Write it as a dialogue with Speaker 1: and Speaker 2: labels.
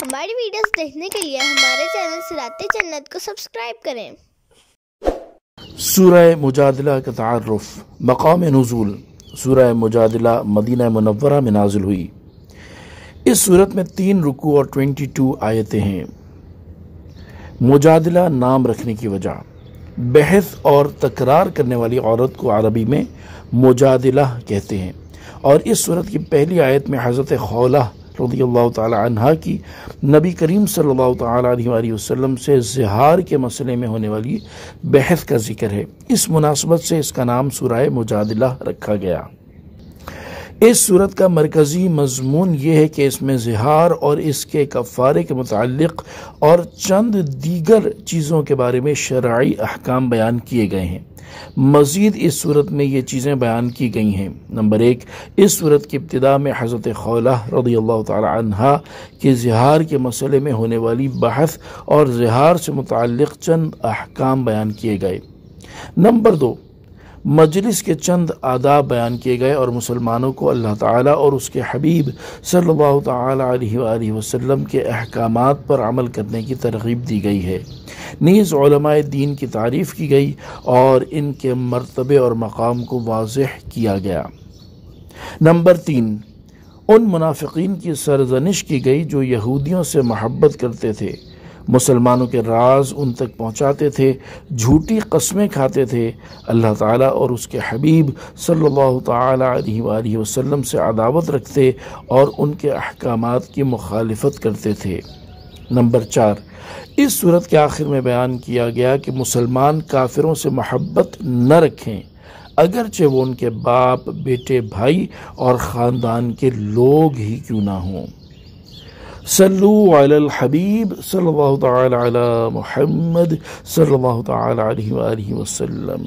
Speaker 1: ہماری ویڈیوز دیکھنے کے لیے ہمارے چینل صراط جنت کو سبسکرائب کریں۔
Speaker 2: سورہ مجادلہ کا تعارف۔ مقام نزول۔ سورہ مجادلہ مدینہ منورہ میں نازل ہوئی۔ اس صورت میں 3 رکوع اور 22 آیتیں ہیں۔ مجادلہ نام رکھنے کی وجہ، بحث اور تکرار کرنے والی عورت کو عربی میں مجادلہ کہتے ہیں، اور اس صورت کی پہلی آیت میں حضرت خولہ رضی اللہ تعالی عنہ کی نبی کریم صلی اللہ تعالی علیہ وآلہ وسلم سے زہار کے مسئلے میں ہونے والی بحث کا ذکر ہے۔ اس مناسبت سے اس کا نام سورہ مجادلہ رکھا گیا۔ اس صورت کا مرکزی مضمون یہ ہے کہ اس میں زہار اور اس کے کفارے کے متعلق اور چند دیگر چیزوں کے بارے میں شرعی احکام بیان کیے گئے ہیں۔ مزید اس صورت میں یہ چیزیں بیان کی گئی ہیں۔ نمبر 1، اس صورت کی ابتدا میں حضرت خولہ رضی اللہ تعالی عنہ کے زہار کے مسئلے میں ہونے والی بحث اور زہار سے متعلق چند احکام بیان کیے گئے۔ نمبر 2، مجلس کے چند آداب بیان کیے گئے اور مسلمانوں کو اللہ تعالیٰ اور اس کے حبیب صلی اللہ تعالی علیہ وآلہ وسلم کے احکامات پر عمل کرنے کی ترغیب دی گئی ہے۔ نیز علماء دین کی تعریف کی گئی اور ان کے مرتبے اور مقام کو واضح کیا گیا۔ نمبر 3، ان منافقین کی سرزنش کی گئی جو یہودیوں سے محبت کرتے تھے، مسلمانوں کے راز ان تک پہنچاتے تھے، جھوٹی قسمیں کھاتے تھے، اللہ تعالیٰ اور اس کے حبیب صلی اللہ تعالی علیہ وآلہ وسلم سے عداوت رکھتے اور ان کے احکامات کی مخالفت کرتے تھے۔ نمبر 4، اس صورت کے آخر میں بیان کیا گیا کہ مسلمان کافروں سے محبت نہ رکھیں، اگرچہ وہ ان کے باپ، بیٹے، بھائی اور خاندان کے لوگ ہی کیوں نہ ہوں۔ صلو علی الحبیب صلی اللہ تعالی علی محمد صلی اللہ تعالی علیہ وآلہ وسلم۔